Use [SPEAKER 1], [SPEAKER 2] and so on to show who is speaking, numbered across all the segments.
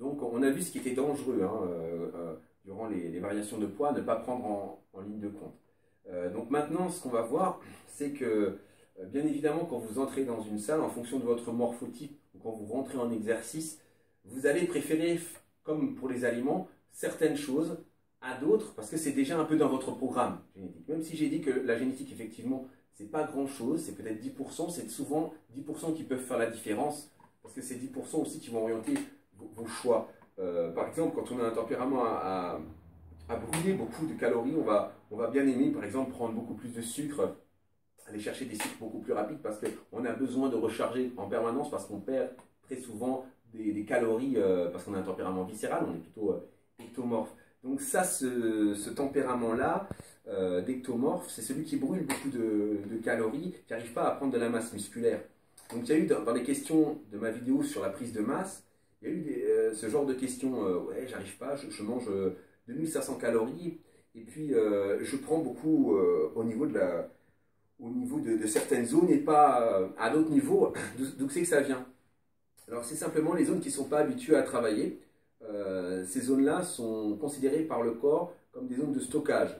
[SPEAKER 1] Donc on a vu ce qui était dangereux hein, durant les variations de poids, ne pas prendre en ligne de compte. Donc maintenant, ce qu'on va voir, c'est que bien évidemment, quand vous entrez dans une salle, en fonction de votre morphotype, ou quand vous rentrez en exercice, vous allez préférer, comme pour les aliments, certaines choses à d'autres, parce que c'est déjà un peu dans votre programme génétique. Même si j'ai dit que la génétique, effectivement, c'est pas grand-chose, c'est peut-être 10%, c'est souvent 10% qui peuvent faire la différence, parce que c'est 10% aussi qui vont orienter vos choix. Par exemple, quand on a un tempérament à brûler beaucoup de calories, on va bien aimer, par exemple, prendre beaucoup plus de sucre, aller chercher des sucres beaucoup plus rapides, parce qu'on a besoin de recharger en permanence, parce qu'on perd très souvent des calories, parce qu'on a un tempérament viscéral, on est plutôt ectomorphe. Donc ça, ce tempérament-là, d'ectomorphe, c'est celui qui brûle beaucoup de calories, qui n'arrive pas à prendre de la masse musculaire. Donc il y a eu dans les questions de ma vidéo sur la prise de masse, il y a eu ce genre de questions, ouais, j'arrive pas, je mange 2500 calories, et puis je prends beaucoup au niveau de certaines zones et pas à d'autres niveaux. D'où c'est que ça vient? Alors c'est simplement les zones qui ne sont pas habituées à travailler. Ces zones-là sont considérées par le corps comme des zones de stockage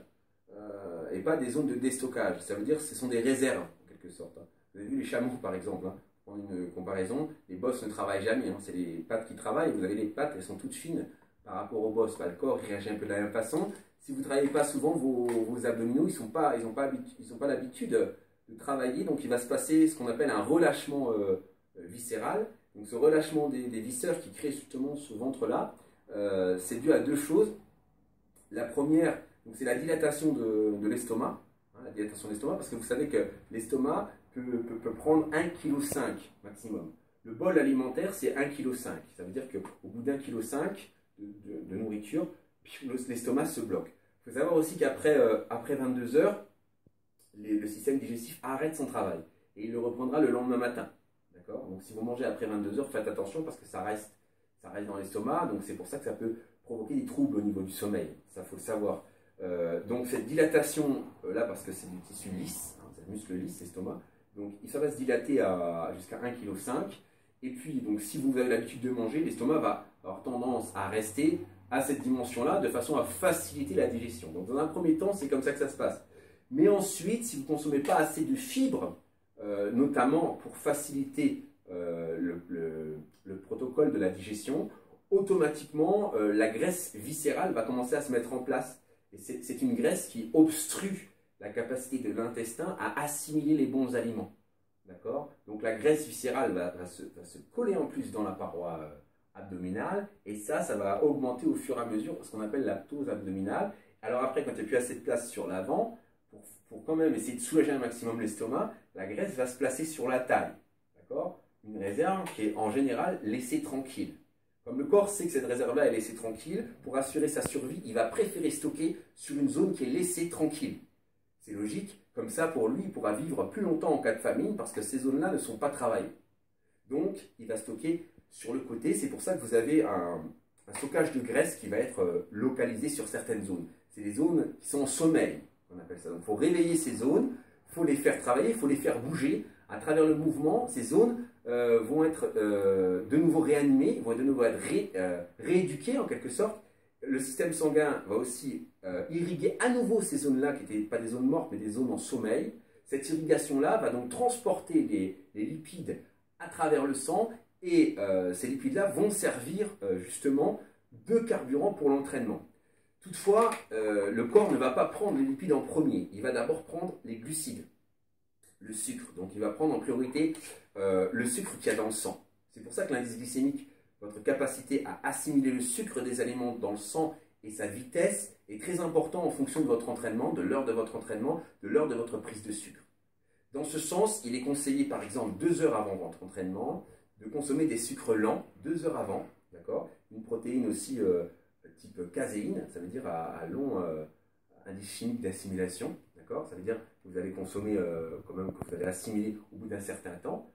[SPEAKER 1] et pas des zones de déstockage. Ça veut dire que ce sont des réserves en quelque sorte. Vous avez vu les chameaux par exemple, hein, pour prendre une comparaison, les bosses ne travaillent jamais, hein, c'est les pattes qui travaillent. Vous avez les pattes, elles sont toutes fines par rapport aux bosses. Bah, le corps réagit un peu de la même façon. Si vous ne travaillez pas souvent, vos abdominaux, ils n'ont pas l'habitude de travailler, donc il va se passer ce qu'on appelle un relâchement viscéral. Donc ce relâchement des viscères qui crée justement ce ventre-là, c'est dû à deux choses. La première, c'est la dilatation de l'estomac, hein, la dilatation de l'estomac, parce que vous savez que l'estomac peut prendre 1,5 kg maximum. Le bol alimentaire, c'est 1,5 kg. Ça veut dire qu'au bout d'1,5 kg de nourriture, l'estomac se bloque. Il faut savoir aussi qu'après après 22 heures, le système digestif arrête son travail et il le reprendra le lendemain matin. Donc si vous mangez après 22 heures, faites attention parce que ça reste dans l'estomac, donc c'est pour ça que ça peut provoquer des troubles au niveau du sommeil, ça faut le savoir. Donc cette dilatation là, parce que c'est du tissu lisse, hein, c'est le muscle lisse, l'estomac, donc ça va se dilater jusqu'à 1,5 kg. Et puis donc si vous avez l'habitude de manger, l'estomac va avoir tendance à rester à cette dimension-là de façon à faciliter la digestion. Donc dans un premier temps, c'est comme ça que ça se passe. Mais ensuite, si vous ne consommez pas assez de fibres, notamment pour faciliter le protocole de la digestion, automatiquement la graisse viscérale va commencer à se mettre en place. Et c'est une graisse qui obstrue la capacité de l'intestin à assimiler les bons aliments. D'accord? Donc la graisse viscérale va se coller en plus dans la paroi abdominale, et ça va augmenter au fur et à mesure ce qu'on appelle la ptose abdominale. Alors après, quand il n'y a plus assez de place sur l'avant, pour quand même essayer de soulager un maximum l'estomac, la graisse va se placer sur la taille. D'accord? Une réserve qui est en général laissée tranquille. Comme le corps sait que cette réserve-là est laissée tranquille, pour assurer sa survie, il va préférer stocker sur une zone qui est laissée tranquille. C'est logique, comme ça pour lui, il pourra vivre plus longtemps en cas de famine parce que ces zones-là ne sont pas travaillées. Donc, il va stocker sur le côté. C'est pour ça que vous avez un stockage de graisse qui va être localisé sur certaines zones. C'est des zones qui sont en sommeil, on appelle ça. Donc, il faut réveiller ces zones, il faut les faire travailler, il faut les faire bouger. À travers le mouvement, ces zones vont être de nouveau réanimées, vont de nouveau être rééduquées en quelque sorte. Le système sanguin va aussi irriguer à nouveau ces zones-là, qui n'étaient pas des zones mortes, mais des zones en sommeil. Cette irrigation-là va donc transporter les lipides à travers le sang, et ces lipides-là vont servir justement de carburant pour l'entraînement. Toutefois, le corps ne va pas prendre les lipides en premier, il va d'abord prendre les glucides, le sucre. Donc il va prendre en priorité le sucre qu'il y a dans le sang. C'est pour ça que l'indice glycémique, votre capacité à assimiler le sucre des aliments dans le sang et sa vitesse, est très important en fonction de votre entraînement, de l'heure de votre entraînement, de l'heure de votre prise de sucre. Dans ce sens, il est conseillé par exemple 2 heures avant votre entraînement de consommer des sucres lents 2 heures avant, d'accord? Une protéine aussi type caséine, ça veut dire à long indice chimique d'assimilation, d'accord? Ça veut dire que vous allez consommer quand même, que vous allez assimiler au bout d'un certain temps,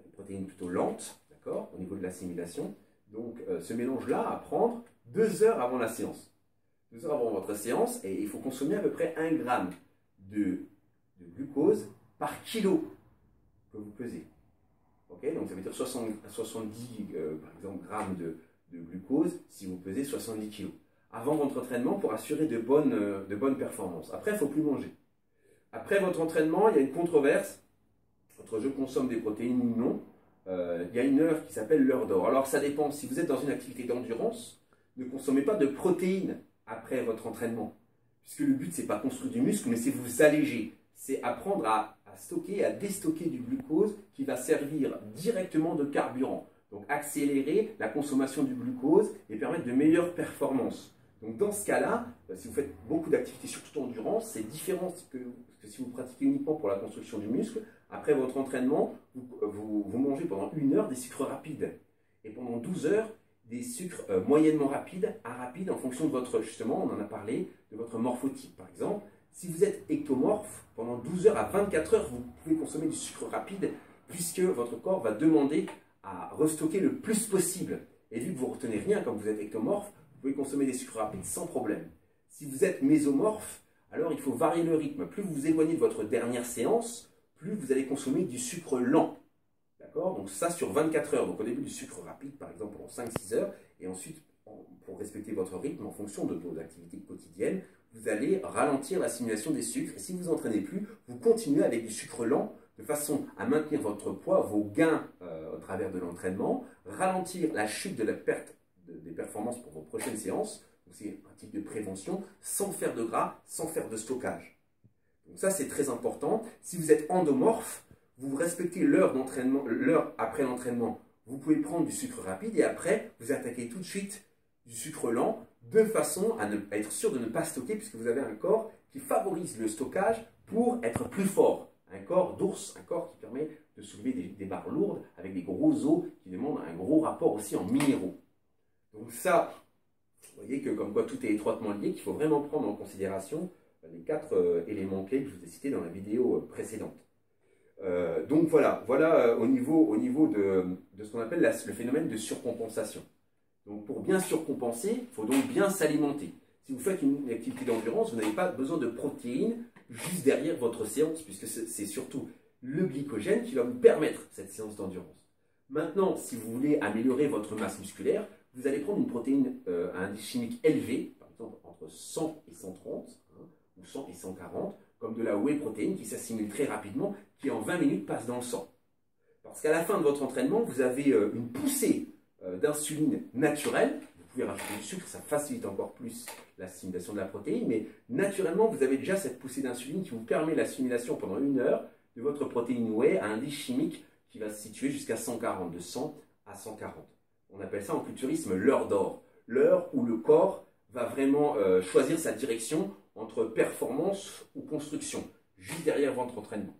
[SPEAKER 1] une protéine plutôt lente, d'accord, au niveau de l'assimilation. Donc ce mélange-là à prendre 2 heures avant la séance. 2 heures avant votre séance, et il faut consommer à peu près 1 gramme de glucose par kilo que vous pesez. Okay, donc ça veut dire 70 par exemple, grammes de glucose si vous pesez 70 kg. Avant votre entraînement pour assurer de bonnes performances. Après, il ne faut plus manger. Après votre entraînement, il y a une controverse entre je consomme des protéines ou non. Il y a une heure qui s'appelle l'heure d'or. Alors ça dépend, si vous êtes dans une activité d'endurance, ne consommez pas de protéines après votre entraînement. Puisque le but, ce n'est pas construire du muscle, mais c'est vous alléger. C'est apprendre à stocker, à déstocker du glucose qui va servir directement de carburant. Donc accélérer la consommation du glucose et permettre de meilleures performances. Donc dans ce cas-là, si vous faites beaucoup d'activités, surtout d'endurance, c'est différent que si vous pratiquez uniquement pour la construction du muscle. Après votre entraînement, vous mangez pendant 1 heure des sucres rapides. Et pendant 12 heures, des sucres moyennement rapides à rapides en fonction de votre, justement, on en a parlé, de votre morphotype. Par exemple, si vous êtes ectomorphe, pendant 12 heures à 24 heures, vous pouvez consommer du sucre rapide puisque votre corps va demander à restocker le plus possible. Et vu que vous ne retenez rien comme vous êtes ectomorphe, vous pouvez consommer des sucres rapides sans problème. Si vous êtes mésomorphe, alors il faut varier le rythme. Plus vous vous éloignez de votre dernière séance, plus vous allez consommer du sucre lent. D'accord? Donc ça sur 24 heures. Donc au début du sucre rapide, par exemple, pendant 5-6 heures. Et ensuite, pour respecter votre rythme en fonction de vos activités quotidiennes, vous allez ralentir l'assimilation des sucres. Et si vous n'entraînez plus, vous continuez avec du sucre lent de façon à maintenir votre poids, vos gains au travers de l'entraînement, ralentir la chute de la perte des performances pour vos prochaines séances. C'est un type de prévention sans faire de gras, sans faire de stockage. Donc ça, c'est très important. Si vous êtes endomorphe, vous respectez l'heure d'entraînement, l'heure après l'entraînement. Vous pouvez prendre du sucre rapide et après, vous attaquez tout de suite du sucre lent de façon à être sûr de ne pas stocker puisque vous avez un corps qui favorise le stockage pour être plus fort. Un corps d'ours, un corps qui permet de soulever des barres lourdes avec des gros os qui demandent un gros rapport aussi en minéraux. Donc ça, vous voyez que comme quoi tout est étroitement lié, qu'il faut vraiment prendre en considération les 4 éléments clés que je vous ai cités dans la vidéo précédente. Donc voilà au niveau de ce qu'on appelle le phénomène de surcompensation. Donc pour bien surcompenser, il faut donc bien s'alimenter. Si vous faites une activité d'endurance, vous n'avez pas besoin de protéines juste derrière votre séance, puisque c'est surtout le glycogène qui va vous permettre cette séance d'endurance. Maintenant, si vous voulez améliorer votre masse musculaire, vous allez prendre une protéine à indice chimique élevé, par exemple entre 100 et 130, ou 100 et 140, comme de la whey protéine qui s'assimile très rapidement, qui en 20 minutes passe dans le sang. Parce qu'à la fin de votre entraînement, vous avez une poussée d'insuline naturelle. Vous pouvez rajouter du sucre, ça facilite encore plus l'assimilation de la protéine, mais naturellement, vous avez déjà cette poussée d'insuline qui vous permet l'assimilation pendant 1 heure de votre protéine whey à indice chimique qui va se situer jusqu'à 140, de 100 à 140. On appelle ça en culturisme l'heure d'or. L'heure où le corps va vraiment choisir sa direction entre performance ou construction, juste derrière votre entraînement.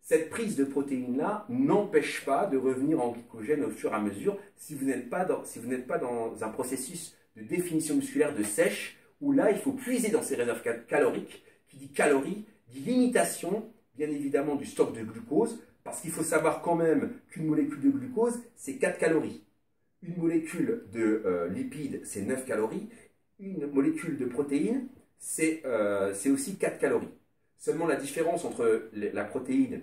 [SPEAKER 1] Cette prise de protéines-là n'empêche pas de revenir en glycogène au fur et à mesure si vous n'êtes pas dans un processus de définition musculaire de sèche, où là, il faut puiser dans ces réserves caloriques. Qui dit calories, dit limitation, bien évidemment, du stock de glucose, parce qu'il faut savoir quand même qu'une molécule de glucose, c'est 4 calories. Une molécule de lipides, c'est 9 calories. Une molécule de protéines, c'est aussi 4 calories. Seulement la différence entre la protéine,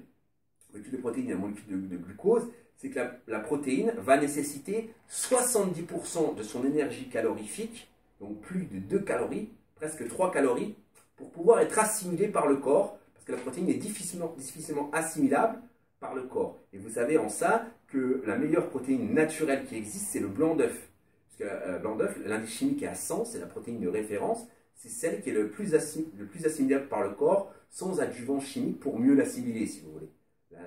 [SPEAKER 1] molécule de protéine et la molécule de glucose, c'est que la protéine va nécessiter 70% de son énergie calorifique, donc plus de 2 calories, presque 3 calories, pour pouvoir être assimilée par le corps, parce que la protéine est difficilement assimilable par le corps. Et vous savez en ça que la meilleure protéine naturelle qui existe, c'est le blanc d'œuf. Parce que le blanc d'œuf, l'indice chimique est à 100, c'est la protéine de référence, c'est celle qui est le plus assimilable par le corps, sans adjuvant chimique pour mieux l'assimiler, si vous voulez.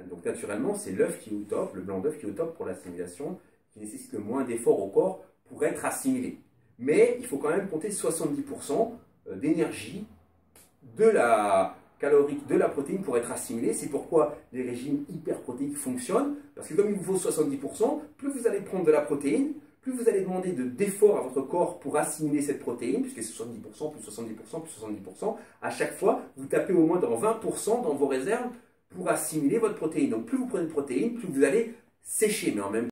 [SPEAKER 1] Donc naturellement, c'est l'œuf qui est au top, le blanc d'œuf qui est au top pour l'assimilation, qui nécessite le moins d'efforts au corps pour être assimilé. Mais il faut quand même compter 70% d'énergie de la protéine pour être assimilée. C'est pourquoi les régimes hyperprotéiques fonctionnent, parce que comme il vous faut 70%, plus vous allez prendre de la protéine, plus vous allez demander d'efforts à votre corps pour assimiler cette protéine, puisque c'est 70%, plus 70%, plus 70%, à chaque fois, vous tapez au moins dans 20% dans vos réserves pour assimiler votre protéine. Donc plus vous prenez de protéines, plus vous allez sécher, mais en même